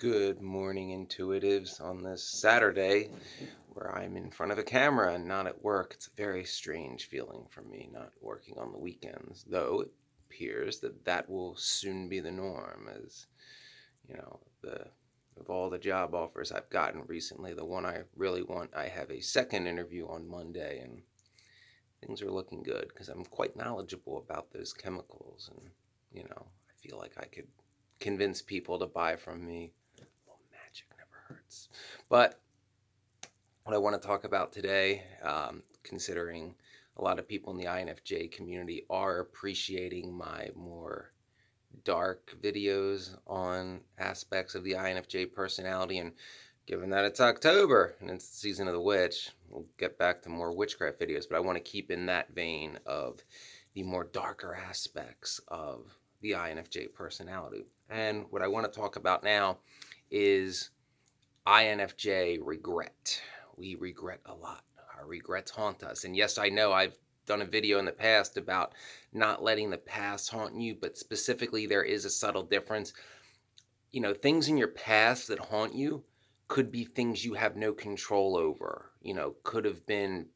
Good morning, intuitives, on this Saturday where I'm in front of a camera and not at work. It's a very strange feeling for me not working on the weekends, though it appears that that will soon be the norm as, the of all the job offers I've gotten recently, the one I really want, I have a second interview on Monday and things are looking good because I'm quite knowledgeable about those chemicals and, I feel like I could convince people to buy from me. Well, magic never hurts. But what I want to talk about today, considering a lot of people in the INFJ community are appreciating my more dark videos on aspects of the INFJ personality, and given that it's October and it's the season of the witch, we'll get back to more witchcraft videos, but I want to keep in that vein of the more darker aspects of the INFJ personality. And what I want to talk about now is INFJ regret. We regret a lot. Our regrets haunt us. And yes, I know I've done a video in the past about not letting the past haunt you, but specifically, there is a subtle difference. Things in your past that haunt you could be things you have no control over, could have been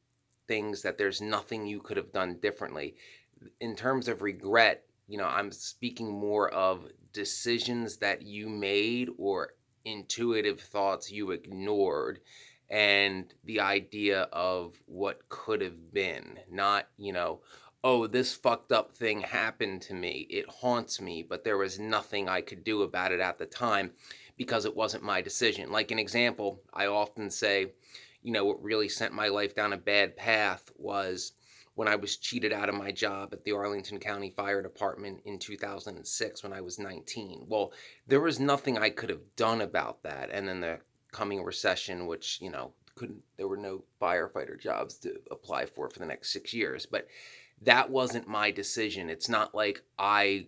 things that there's nothing you could have done differently. In terms of regret, I'm speaking more of decisions that you made or intuitive thoughts you ignored, and the idea of what could have been, not, oh, this fucked up thing happened to me. It haunts me, but there was nothing I could do about it at the time because it wasn't my decision. Like an example, I often say, what really sent my life down a bad path was when I was cheated out of my job at the Arlington County Fire Department in 2006 when I was 19. Well, there was nothing I could have done about that. And then the coming recession, which, couldn't, there were no firefighter jobs to apply for the next 6 years. But that wasn't my decision. It's not like I,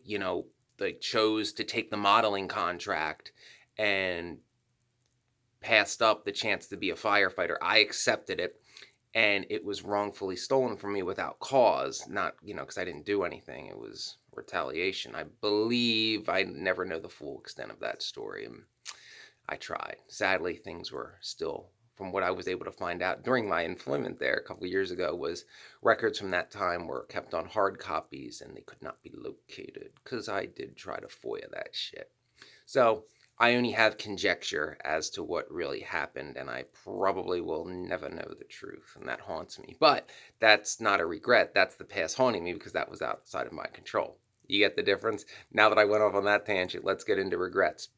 like chose to take the modeling contract and passed up the chance to be a firefighter. I accepted it, and it was wrongfully stolen from me without cause, not, because I didn't do anything. It was retaliation. I believe. I never know the full extent of that story, and I tried. Sadly, things were still, from what I was able to find out during my employment there a couple of years ago, was records from that time were kept on hard copies and they could not be located because I did try to FOIA that shit. So I only have conjecture as to what really happened, and I probably will never know the truth, and that haunts me. But that's not a regret. That's the past haunting me because that was outside of my control. You get the difference? Now that I went off on that tangent, let's get into regrets.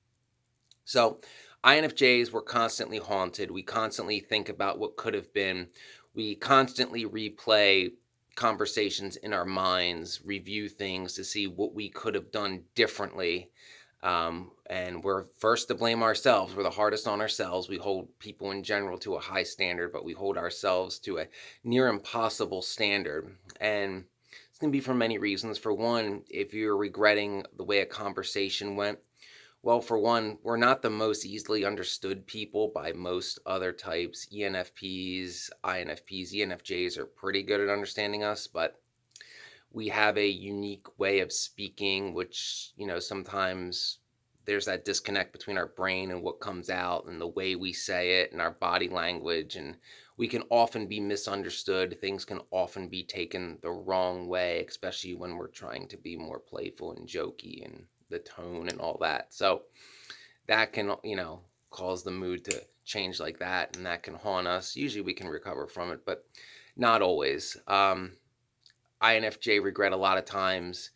So, INFJs were constantly haunted. We constantly think about what could have been. We constantly replay conversations in our minds, review things to see what we could have done differently. And we're first to blame ourselves. We're the hardest on ourselves. We hold people in general to a high standard, but we hold ourselves to a near impossible standard. And it's going to be for many reasons. For one, if you're regretting the way a conversation went, well, for one, we're not the most easily understood people by most other types. ENFPs, INFPs, ENFJs are pretty good at understanding us, but we have a unique way of speaking, which, sometimes there's that disconnect between our brain and what comes out and the way we say it and our body language. And we can often be misunderstood. Things can often be taken the wrong way, especially when we're trying to be more playful and jokey and the tone and all that. So that can, cause the mood to change like that. And that can haunt us. Usually we can recover from it, but not always. INFJ regret a lot of times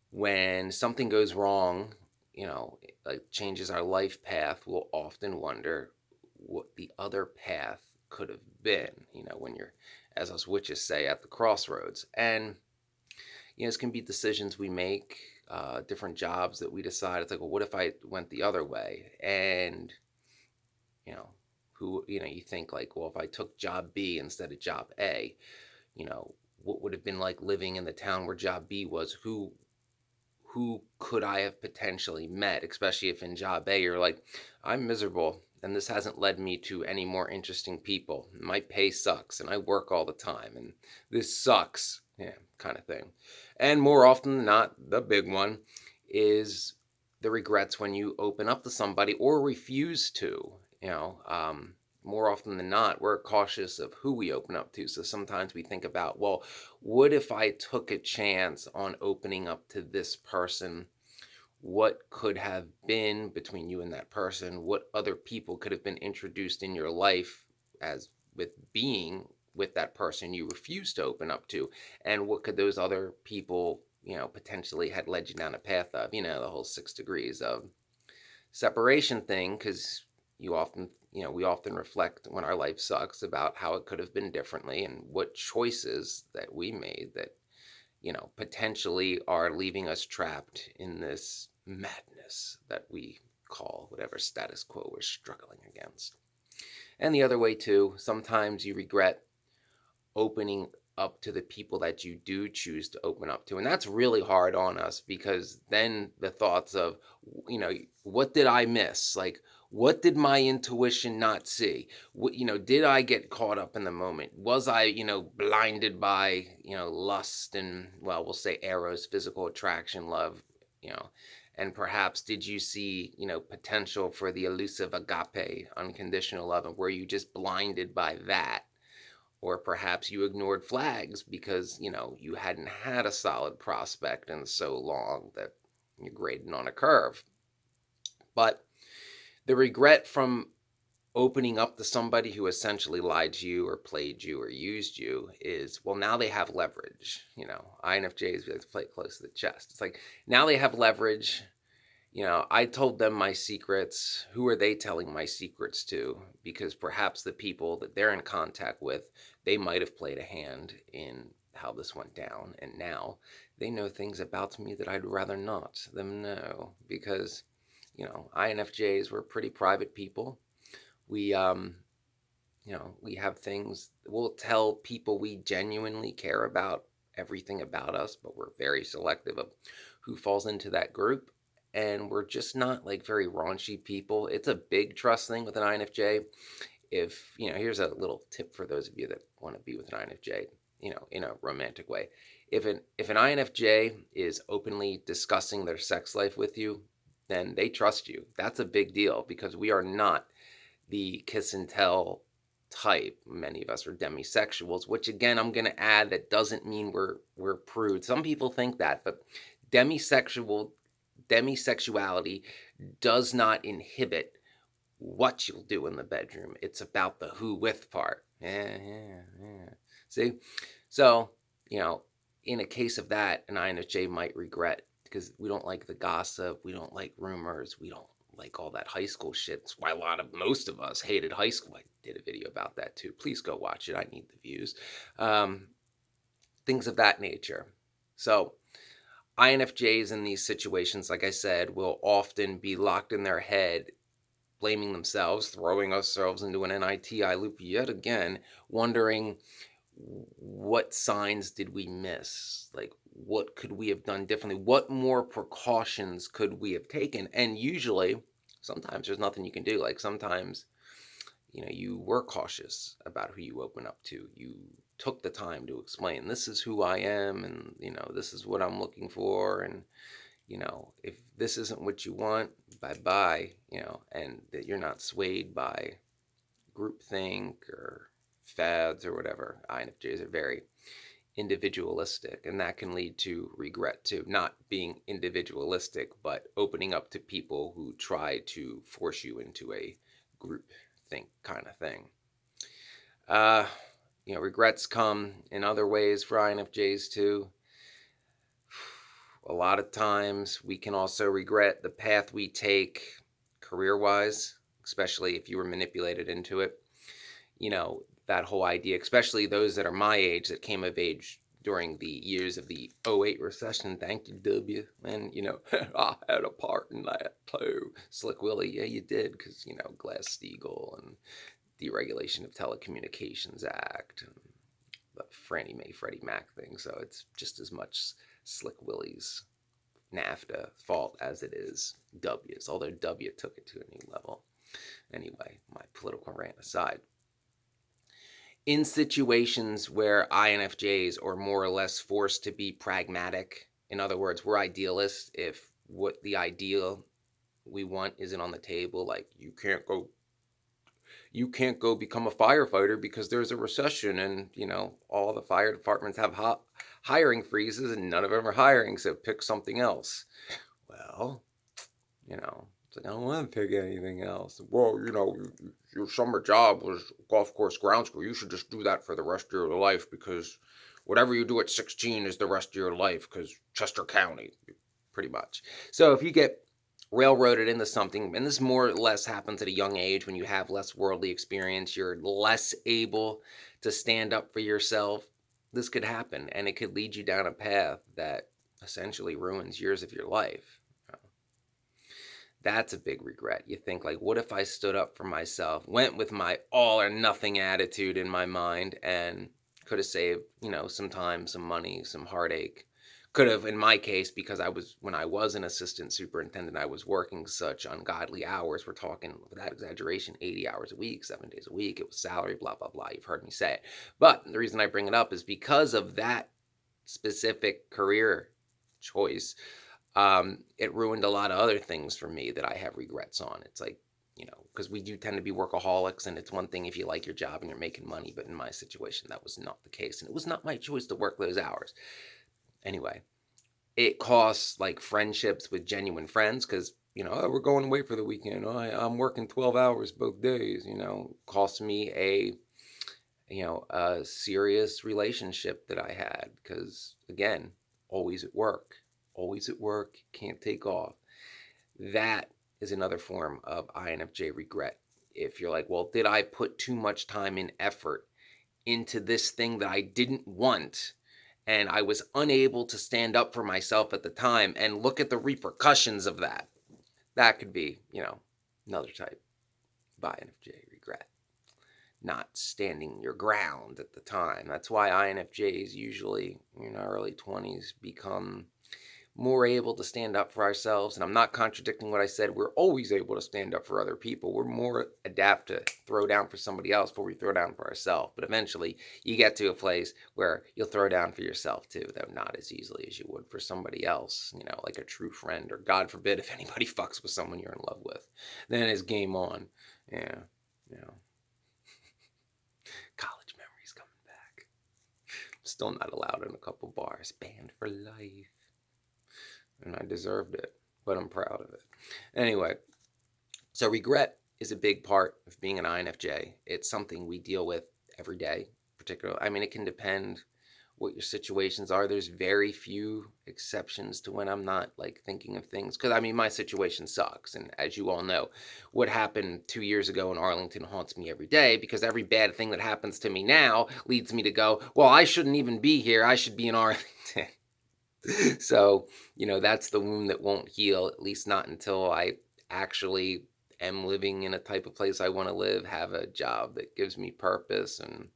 when something goes wrong, like changes our life path. We'll often wonder what the other path could have been, when you're, as us witches say, at the crossroads. And, this can be decisions we make, different jobs that we decide. It's like, well, what if I went the other way? And, you know, you think like, well, if I took job B instead of job A, what would have been like living in the town where job B was? Who could I have potentially met, especially if in job A you're like, I'm miserable and this hasn't led me to any more interesting people. My pay sucks and I work all the time and this sucks, yeah, kind of thing. And more often than not, the big one is the regrets when you open up to somebody or refuse to, you know, more often than not, we're cautious of who we open up to. So sometimes we think about, well, what if I took a chance on opening up to this person? What could have been between you and that person? What other people could have been introduced in your life as with being with that person you refuse to open up to? And what could those other people, potentially had led you down a path of, the whole 6 degrees of separation thing? Because we often reflect when our life sucks about how it could have been differently and what choices that we made that potentially are leaving us trapped in this madness that we call whatever status quo we're struggling against. And the other way, too, sometimes you regret opening up to the people that you do choose to open up to. And that's really hard on us because then the thoughts of, what did I miss? Like, what did my intuition not see? Did I get caught up in the moment? Was I, blinded by, lust and, well, we'll say eros, physical attraction, love, you know, and perhaps did you see, potential for the elusive agape, unconditional love, and were you just blinded by that? Or perhaps you ignored flags because you hadn't had a solid prospect in so long that you're grading on a curve. But the regret from opening up to somebody who essentially lied to you or played you or used you is, well, now they have leverage. INFJs, we like to play close to the chest. It's like now they have leverage. I told them my secrets. Who are they telling my secrets to? Because perhaps the people that they're in contact with, they might have played a hand in how this went down. And now they know things about me that I'd rather not them know. Because, INFJs, we're pretty private people. We, we have things, we'll tell people we genuinely care about everything about us, but we're very selective of who falls into that group. And we're just not like very raunchy people. It's a big trust thing with an INFJ. If, here's a little tip for those of you that want to be with an INFJ, in a romantic way. If an INFJ is openly discussing their sex life with you, then they trust you. That's a big deal because we are not the kiss and tell type. Many of us are demisexuals, which again, I'm going to add, that doesn't mean we're prude. Some people think that, but demisexuality does not inhibit what you'll do in the bedroom. It's about the who with part. Yeah. See? So, in a case of that, an INFJ might regret because we don't like the gossip, we don't like rumors, we don't like all that high school shit. That's why most of us hated high school. I did a video about that too. Please go watch it. I need the views. Things of that nature. So INFJs in these situations, like I said, will often be locked in their head, blaming themselves, throwing ourselves into an NITI loop yet again, wondering what signs did we miss? Like, what could we have done differently? What more precautions could we have taken? And usually, sometimes there's nothing you can do. Like sometimes, you were cautious about who you open up to. You took the time to explain, this is who I am, and, this is what I'm looking for. And, if this isn't what you want, bye-bye, and that you're not swayed by groupthink or fads or whatever. INFJs are very individualistic, and that can lead to regret too. Not being individualistic, but opening up to people who try to force you into a group think kind of thing. Regrets come in other ways for INFJs too. A lot of times we can also regret the path we take career-wise, especially if you were manipulated into it. That whole idea, especially those that are my age that came of age during the years of the '08 recession. Thank you, W. And, I had a part in that too. Slick Willie, yeah, you did, because, Glass-Steagall and Deregulation of Telecommunications Act and the Franny Mae, Freddie Mac thing. So it's just as much Slick Willie's NAFTA fault as it is W's, although W took it to a new level. Anyway, my political rant aside. In situations where INFJs are more or less forced to be pragmatic, in other words, we're idealists. If what the ideal we want isn't on the table. Like you can't go become a firefighter because there's a recession, and all the fire departments have hiring freezes and none of them are hiring, so pick something else. Well, it's like, I don't want to pick anything else. Well, your summer job was golf course grounds crew. You should just do that for the rest of your life, because whatever you do at 16 is the rest of your life, because Chester County, pretty much. So if you get railroaded into something, and this more or less happens at a young age when you have less worldly experience, you're less able to stand up for yourself. This could happen, and it could lead you down a path that essentially ruins years of your life. That's a big regret. You think, like, what if I stood up for myself, went with my all or nothing attitude in my mind, and could have saved, some time, some money, some heartache. Could have, in my case, because when I was an assistant superintendent, I was working such ungodly hours. We're talking, without exaggeration, 80 hours a week, 7 days a week. It was salary, blah, blah, blah. You've heard me say it. But the reason I bring it up is because of that specific career choice. It ruined a lot of other things for me that I have regrets on. It's like, because we do tend to be workaholics, and it's one thing if you like your job and you're making money, but in my situation, that was not the case, and it was not my choice to work those hours. Anyway, it costs like friendships with genuine friends, because, "Oh, we're going away for the weekend. Oh, I'm working 12 hours both days, cost me a serious relationship that I had, because, again, always at work. Always at work, can't take off. That is another form of INFJ regret. If you're like, well, did I put too much time and effort into this thing that I didn't want, and I was unable to stand up for myself at the time, and look at the repercussions of that? That could be, another type of INFJ regret. Not standing your ground at the time. That's why INFJs usually in our early 20s become more able to stand up for ourselves. And I'm not contradicting what I said. We're always able to stand up for other people. We're more adapt to throw down for somebody else before we throw down for ourselves. But eventually you get to a place where you'll throw down for yourself too, though not as easily as you would for somebody else, like a true friend, or God forbid, if anybody fucks with someone you're in love with, then it's game on. Yeah. College memories coming back. Still not allowed in a couple bars. Banned for life. And I deserved it, but I'm proud of it. Anyway, so regret is a big part of being an INFJ. It's something we deal with every day, particularly. I mean, it can depend what your situations are. There's very few exceptions to when I'm not like thinking of things, because I mean, my situation sucks, and as you all know, what happened 2 years ago in Arlington haunts me every day, because every bad thing that happens to me now leads me to go, well, I shouldn't even be here, I should be in Arlington. So, that's the wound that won't heal, at least not until I actually am living in a type of place I want to live, have a job that gives me purpose, and,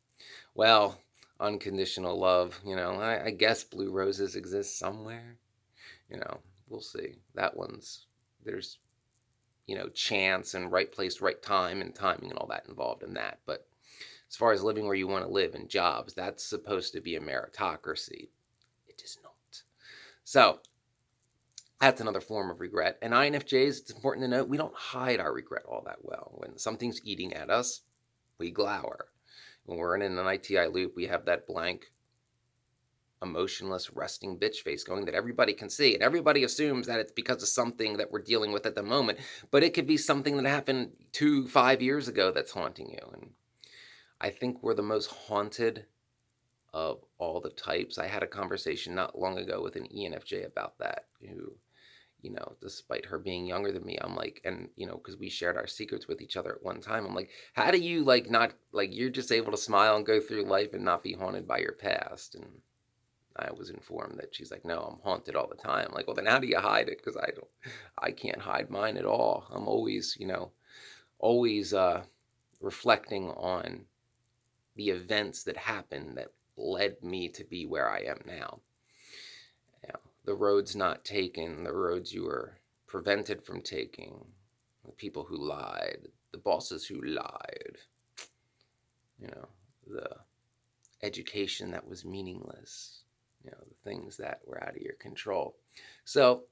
well, unconditional love. I guess blue roses exist somewhere. We'll see. There's, chance and right place, right time, and timing and all that involved in that. But as far as living where you want to live and jobs, that's supposed to be a meritocracy. It is not. So that's another form of regret. And INFJs, it's important to note, we don't hide our regret all that well. When something's eating at us, we glower. When we're in an ITI loop, we have that blank, emotionless, resting bitch face going that everybody can see. And everybody assumes that it's because of something that we're dealing with at the moment. But it could be something that happened 5 years ago that's haunting you. And I think we're the most haunted of all the types. I had a conversation not long ago with an ENFJ about that, who, despite her being younger than me, I'm like, and, because we shared our secrets with each other at one time, I'm like, how do you, like, not, like, you're just able to smile and go through life and not be haunted by your past? And I was informed that she's like, no, I'm haunted all the time. I'm like, well, then how do you hide it? Because I can't hide mine at all. I'm always, always reflecting on the events that happened that led me to be where I am now. The roads not taken, the roads you were prevented from taking, the people who lied, the bosses who lied, the education that was meaningless, the things that were out of your control. So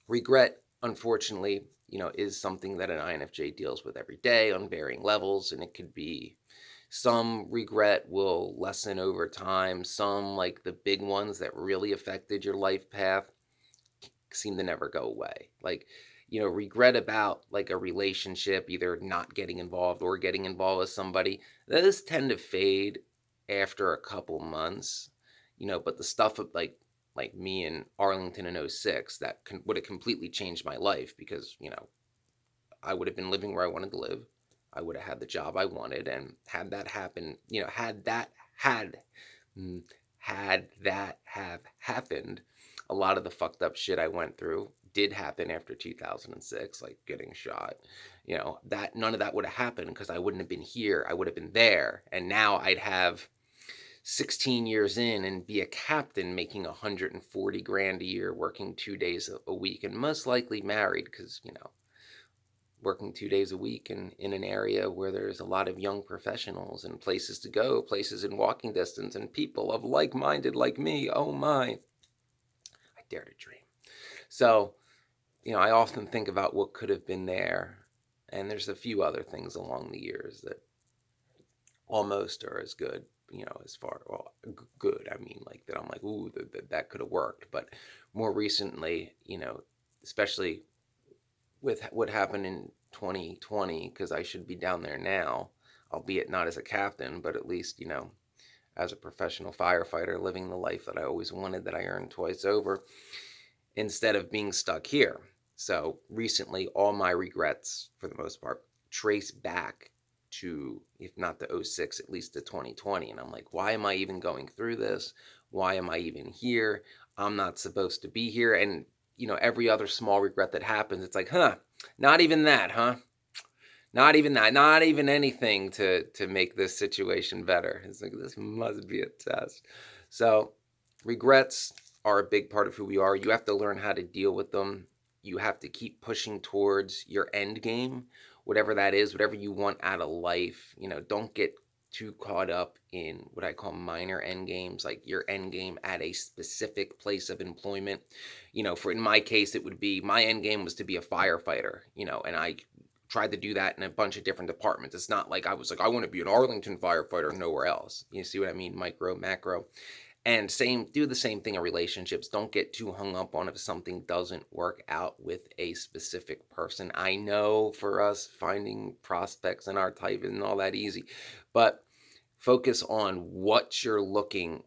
regret, unfortunately, is something that an INFJ deals with every day on varying levels. And it could be some regret will lessen over time. Some, like the big ones that really affected your life path, seem to never go away. Like, regret about like a relationship, either not getting involved or getting involved with somebody, those tend to fade after a couple months. But the stuff of like me in Arlington in '06, that would have completely changed my life, because I would have been living where I wanted to live. I would have had the job I wanted, and had that happen, mm, had that have happened, a lot of the fucked up shit I went through did happen after 2006, like getting shot. That none of that would have happened, because I wouldn't have been here. I would have been there, and now I'd have 16 years in and be a captain making 140 grand a year, working 2 days a week, and most likely married, because working 2 days a week in an area where there's a lot of young professionals and places to go, places in walking distance, and people of like-minded like me. Oh my, I dare to dream. So, I often think about what could have been there, and there's a few other things along the years that almost are as good, as far, well, good, I mean, like that I'm like, ooh, that could have worked. But more recently, especially with what happened in 2020, because I should be down there now, albeit not as a captain, but at least, as a professional firefighter, living the life that I always wanted, that I earned twice over, instead of being stuck here. So recently, all my regrets, for the most part, trace back to, if not to '06, at least to 2020. And I'm like, why am I even going through this? Why am I even here? I'm not supposed to be here. And, every other small regret that happens, it's like, not even that, huh? Not even that, not even anything to make this situation better. It's like, this must be a test. So regrets are a big part of who we are. You have to learn how to deal with them. You have to keep pushing towards your end game, whatever that is, whatever you want out of life. Don't get too caught up in what I call minor end games, like your end game at a specific place of employment. For in my case, it would be, my end game was to be a firefighter, and I tried to do that in a bunch of different departments. It's not like I was like, I want to be an Arlington firefighter, nowhere else. You see what I mean? Micro, macro. And do the same thing in relationships. Don't get too hung up on if something doesn't work out with a specific person. I know for us, finding prospects in our type isn't all that easy, but focus on what you're looking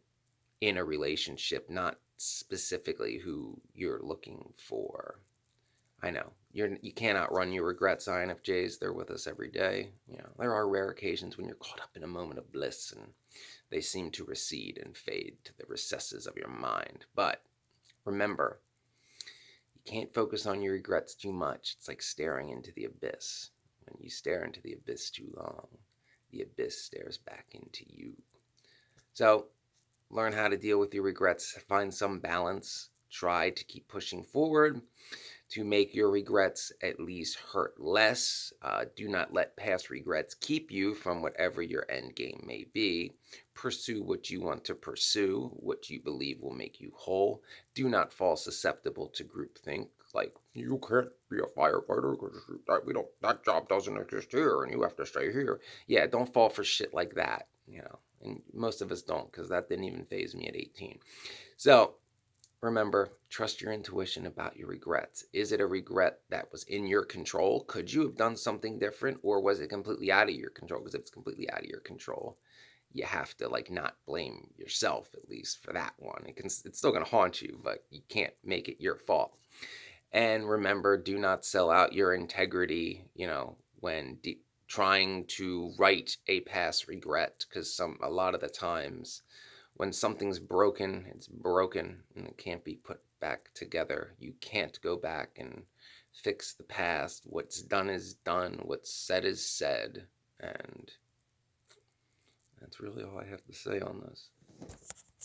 in a relationship, not specifically who you're looking for. I know you can't outrun your regrets, INFJs. They're with us every day. There are rare occasions when you're caught up in a moment of bliss and they seem to recede and fade to the recesses of your mind. But remember, you can't focus on your regrets too much. It's like staring into the abyss. When you stare into the abyss too long, the abyss stares back into you. So learn how to deal with your regrets. Find some balance. Try to keep pushing forward to make your regrets at least hurt less. Do not let past regrets keep you from whatever your end game may be. Pursue what you want to pursue, what you believe will make you whole. Do not fall susceptible to groupthink, like, you can't be a firefighter because that job doesn't exist here and you have to stay here. Yeah, don't fall for shit like that, and most of us don't, because that didn't even faze me at 18. So remember, trust your intuition about your regrets. Is it a regret that was in your control? Could you have done something different, or was it completely out of your control? Because if it's completely out of your control, you have to not blame yourself, at least for that one. It's still going to haunt you, but you can't make it your fault. And remember, do not sell out your integrity, when trying to right a past regret, because a lot of the times when something's broken, it's broken and it can't be put back together. You can't go back and fix the past. What's done is done. What's said is said. And that's really all I have to say on this.